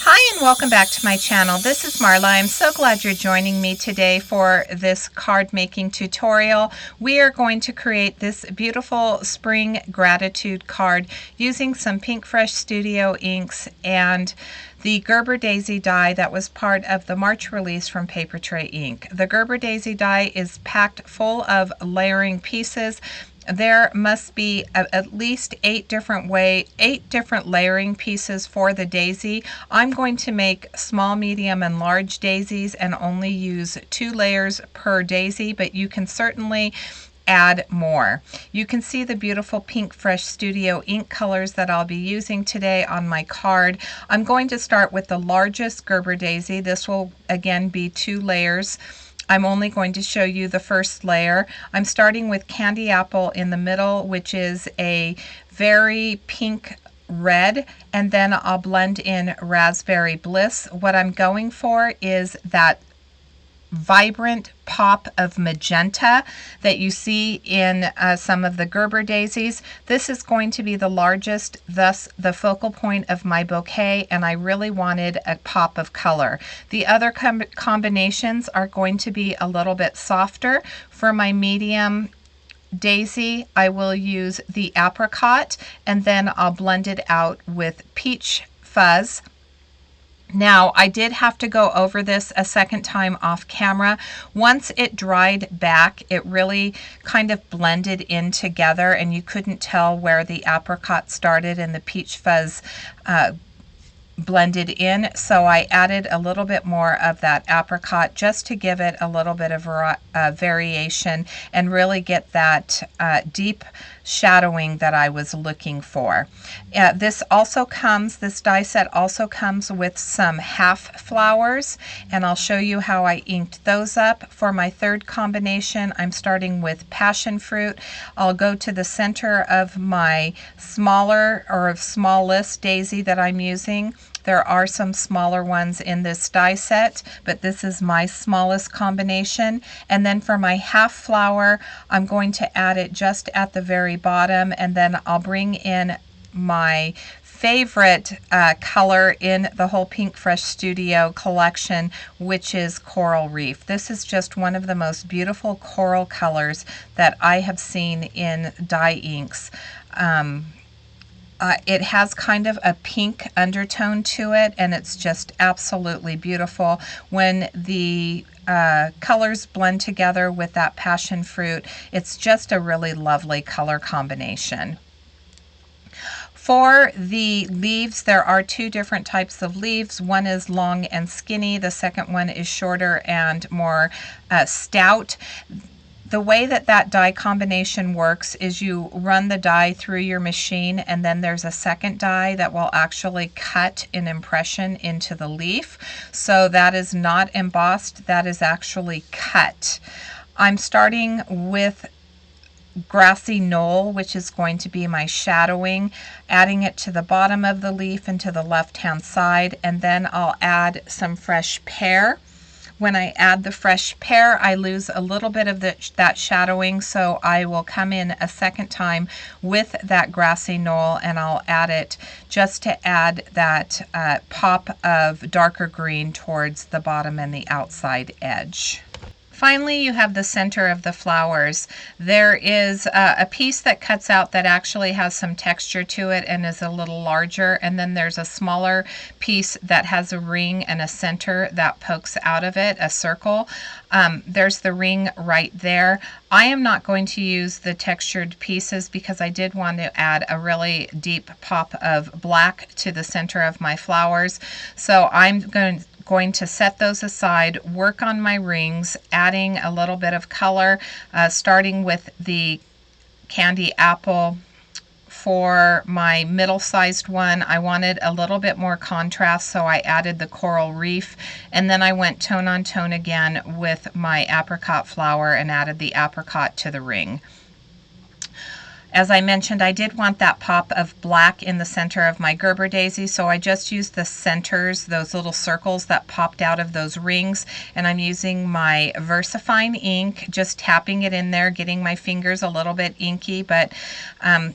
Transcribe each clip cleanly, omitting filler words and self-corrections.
Hi and welcome back to my channel. This is Marla. I'm so glad you're joining me today for this card making tutorial. We are going to create this beautiful spring gratitude card using some Pink Fresh Studio inks and the Gerber Daisy die that was part of the March release from Papertrey ink. The Gerber Daisy die is packed full of layering pieces. There must be at least eight different layering pieces for the daisy. I'm going to make small, medium, and large daisies and only use 2 layers per daisy, but you can certainly add more. You can see the beautiful Pink Fresh Studio ink colors that I'll be using today on my card. I'm going to start with the largest Gerber daisy. This will again be 2 layers. I'm only going to show you the first layer. I'm starting with Candy Apple in the middle, which is a very pink red, and then I'll blend in Raspberry Bliss. What I'm going for is that vibrant pop of magenta that you see in some of the Gerber daisies. This is going to be the largest, thus the focal point of my bouquet, and I really wanted a pop of color. The other combinations are going to be a little bit softer. For my medium daisy, I will use the Apricot, and then I'll blend it out with Peach Fuzz. Now, I did have to go over this a second time off camera. Once it dried back, it really kind of blended in together, and you couldn't tell where the Apricot started and the Peach Fuzz blended in, so I added a little bit more of that Apricot just to give it a little bit of variation and really get that deep shadowing that I was looking for. This die set also comes with some half flowers, and I'll show you how I inked those up. For my third combination, I'm starting with passion fruit. I'll go to the center of my smallest daisy that I'm using. There are some smaller ones in this die set, but this is my smallest combination. And then for my half flower, I'm going to add it just at the very bottom, and then I'll bring in my favorite color in the whole Pink Fresh Studio collection, which is Coral Reef. This is just one of the most beautiful coral colors that I have seen in die inks. It has kind of a pink undertone to it, and it's just absolutely beautiful. When the colors blend together with that passion fruit, it's just a really lovely color combination. For the leaves, there are 2 different types of leaves. One is long and skinny. The second one is shorter and more stout. The way that die combination works is you run the die through your machine, and then there's a second die that will actually cut an impression into the leaf. So that is not embossed, that is actually cut. I'm starting with Grassy Knoll, which is going to be my shadowing, adding it to the bottom of the leaf and to the left-hand side, and then I'll add some fresh pear. When I add the fresh pear, I lose a little bit of that shadowing, so I will come in a second time with that Grassy Knoll, and I'll add it just to add that pop of darker green towards the bottom and the outside edge. Finally, you have the center of the flowers. There is a piece that cuts out that actually has some texture to it and is a little larger, and then there's a smaller piece that has a ring and a center that pokes out of it, a circle. There's the ring right there. I am not going to use the textured pieces because I did want to add a really deep pop of black to the center of my flowers. So I'm going to set those aside, work on my rings, adding a little bit of color, starting with the Candy Apple. For my middle-sized one, I wanted a little bit more contrast, so I added the Coral Reef, and then I went tone on tone again with my Apricot flower and added the Apricot to the ring. As I mentioned, I did want that pop of black in the center of my Gerber daisy, so I just used the centers, those little circles that popped out of those rings, and I'm using my VersaFine ink, just tapping it in there, getting my fingers a little bit inky, but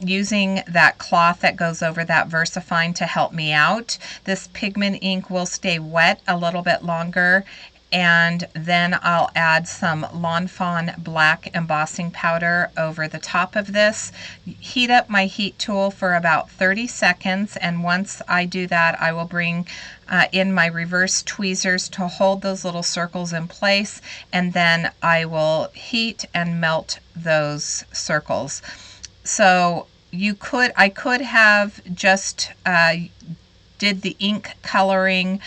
using that cloth that goes over that VersaFine to help me out. This pigment ink will stay wet a little bit longer, and then I'll add some Lawn Fawn black embossing powder over the top of this. Heat up my heat tool for about 30 seconds, and once I do that, I will bring in my reverse tweezers to hold those little circles in place, and then I will heat and melt those circles. So I could have just did the ink coloring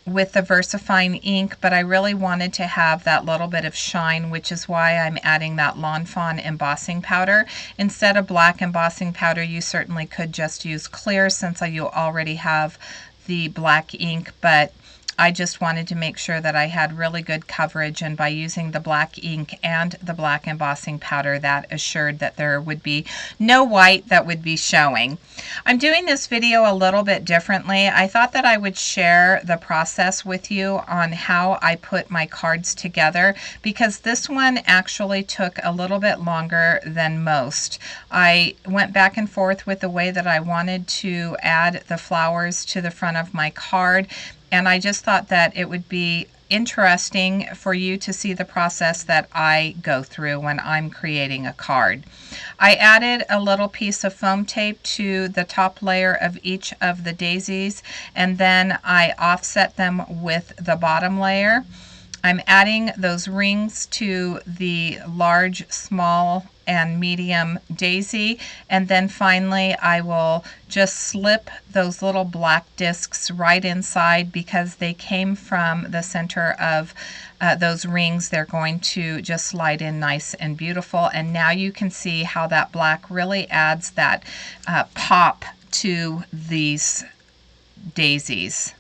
with the VersaFine ink, but I really wanted to have that little bit of shine, which is why I'm adding that Lawn Fawn embossing powder. Instead of black embossing powder, you certainly could just use clear since you already have the black ink, but I just wanted to make sure that I had really good coverage, and by using the black ink and the black embossing powder, that assured that there would be no white that would be showing. I'm doing this video a little bit differently. I thought that I would share the process with you on how I put my cards together, because this one actually took a little bit longer than most. I went back and forth with the way that I wanted to add the flowers to the front of my card, and I just thought that it would be interesting for you to see the process that I go through when I'm creating a card. I added a little piece of foam tape to the top layer of each of the daisies, and then I offset them with the bottom layer. I'm adding those rings to the large, small, and medium daisy, and then finally I will just slip those little black discs right inside, because they came from the center of those rings. They're going to just slide in nice and beautiful, and now you can see how that black really adds that pop to these daisies.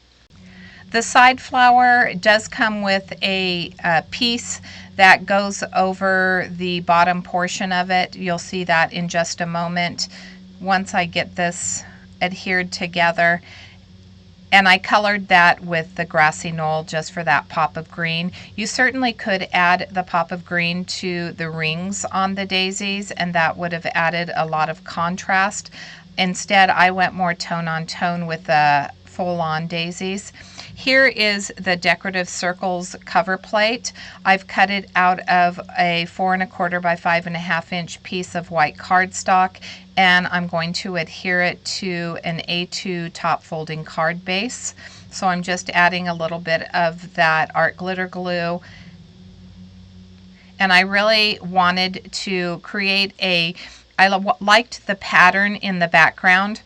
The side flower does come with a piece that goes over the bottom portion of it. You'll see that in just a moment once I get this adhered together. And I colored that with the Grassy Knoll just for that pop of green. You certainly could add the pop of green to the rings on the daisies, and that would have added a lot of contrast. Instead, I went more tone on tone with the full-on daisies. Here is the Decorative Circles cover plate. I've cut it out of a 4 1/4 by 5 1/2 inch piece of white cardstock, and I'm going to adhere it to an A2 top folding card base. So I'm just adding a little bit of that art glitter glue, and I really wanted to create I liked the pattern in the background,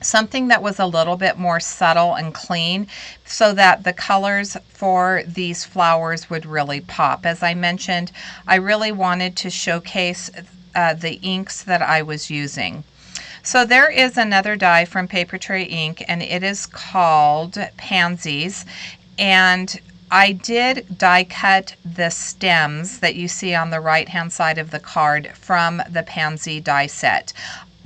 something that was a little bit more subtle and clean, so that the colors for these flowers would really pop. As I mentioned, I really wanted to showcase the inks that I was using. So there is another die from Papertrey ink, and it is called Pansies, and I did die cut the stems that you see on the right hand side of the card from the Pansy die set.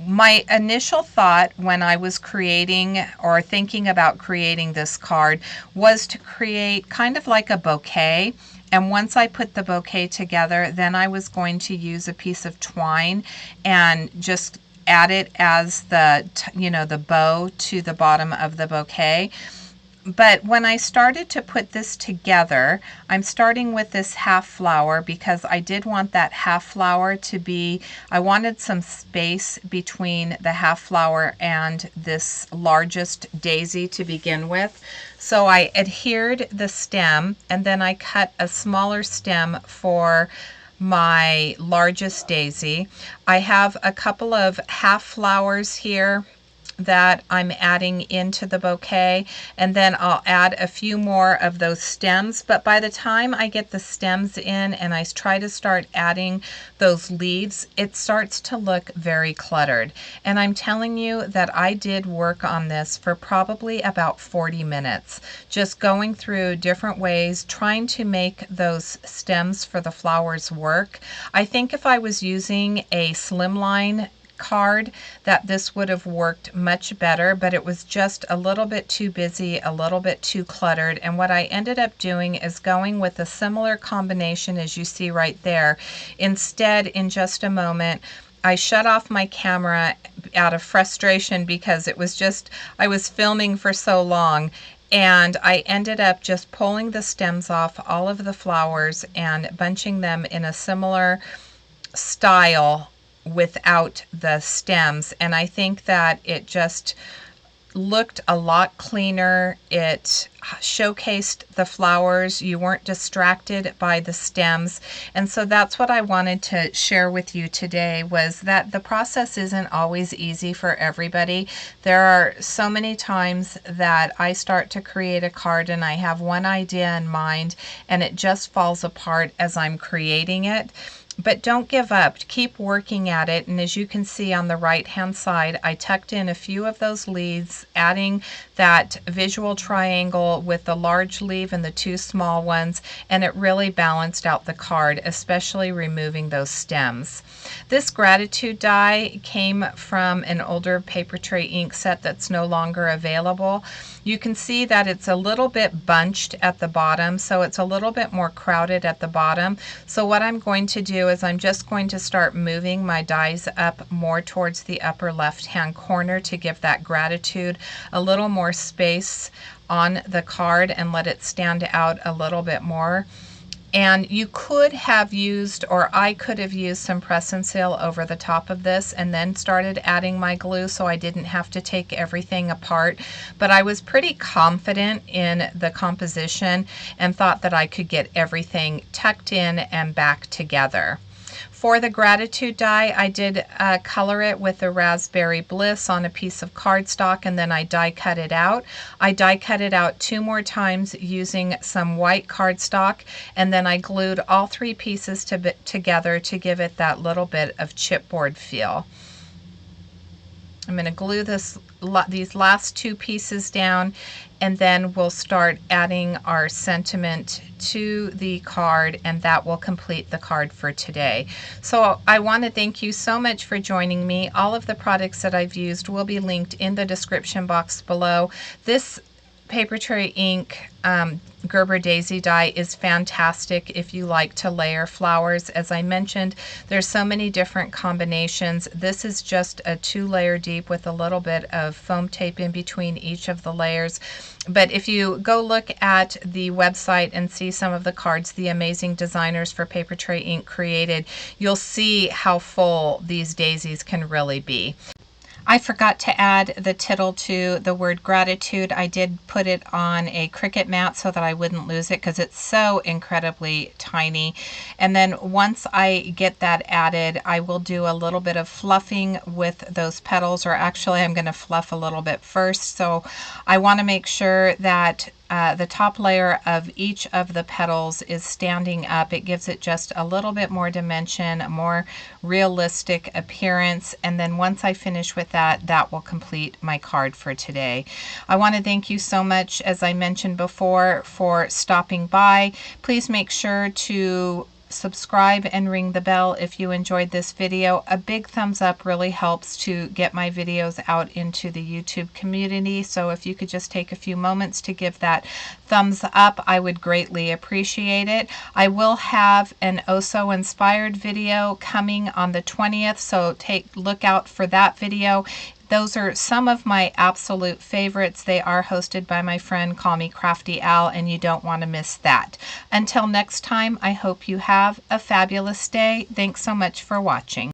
My initial thought when I was creating or thinking about creating this card was to create kind of like a bouquet. And once I put the bouquet together, then I was going to use a piece of twine and just add it as the bow to the bottom of the bouquet. But when I started to put this together, I'm starting with this half flower because I did want that half flower to be, I wanted some space between the half flower and this largest daisy to begin with. So I adhered the stem, and then I cut a smaller stem for my largest daisy. I have a couple of half flowers here that I'm adding into the bouquet, and then I'll add a few more of those stems. But by the time I get the stems in and I try to start adding those leaves, it starts to look very cluttered. And I'm telling you that I did work on this for probably about 40 minutes, just going through different ways, trying to make those stems for the flowers work. I think if I was using a slimline card that this would have worked much better, but it was just a little bit too busy, a little bit too cluttered. And what I ended up doing is going with a similar combination as you see right there. Instead, in just a moment, I shut off my camera out of frustration because it was just, I was filming for so long, and I ended up just pulling the stems off all of the flowers and bunching them in a similar style without the stems, and I think that it just looked a lot cleaner. It showcased the flowers. You weren't distracted by the stems. And so that's what I wanted to share with you today, was that the process isn't always easy for everybody. There are so many times that I start to create a card and I have one idea in mind and it just falls apart as I'm creating it. But don't give up. Keep working at it. And as you can see on the right hand side, I tucked in a few of those leaves, adding that visual triangle with the large leaf and the two small ones, and it really balanced out the card, especially removing those stems. This gratitude die came from an older Papertrey ink set that's no longer available. You can see that it's a little bit bunched at the bottom, so it's a little bit more crowded at the bottom. So what I'm going to do is I'm just going to start moving my dies up more towards the upper left hand corner to give that gratitude a little more space on the card and let it stand out a little bit more. And you could have used, or I could have used, some press and seal over the top of this and then started adding my glue so I didn't have to take everything apart. But I was pretty confident in the composition and thought that I could get everything tucked in and back together. For the gratitude die, I did color it with the raspberry Bliss on a piece of cardstock, and then I die cut it out. I die cut it out 2 more times using some white cardstock, and then I glued all 3 pieces together to give it that little bit of chipboard feel. I'm going to glue these last 2 pieces down, and then we'll start adding our sentiment to the card, and that will complete the card for today. So I want to thank you so much for joining me. All of the products that I've used will be linked in the description box below. This Papertrey ink Gerber Daisy die is fantastic if you like to layer flowers. As I mentioned, there's so many different combinations. This is just a 2-layer deep with a little bit of foam tape in between each of the layers. But if you go look at the website and see some of the cards the amazing designers for Papertrey ink created, you'll see how full these daisies can really be. I forgot to add the tittle to the word gratitude. I did put it on a Cricut mat so that I wouldn't lose it because it's so incredibly tiny. And then once I get that added, I will do a little bit of fluffing with those petals, or actually I'm going to fluff a little bit first. So I want to make sure that the top layer of each of the petals is standing up. It gives it just a little bit more dimension, a more realistic appearance. And then once I finish with that, that will complete my card for today. I want to thank you so much, as I mentioned before, for stopping by. Please make sure to subscribe and ring the bell if you enjoyed this video. A big thumbs up really helps to get my videos out into the YouTube community. So if you could just take a few moments to give that thumbs up, I would greatly appreciate it. I will have an Oh-So Inspired video coming on the 20th, so look out for that video. Those are some of my absolute favorites. They are hosted by my friend Call Me Crafty Al, and you don't want to miss that. Until next time, I hope you have a fabulous day. Thanks so much for watching.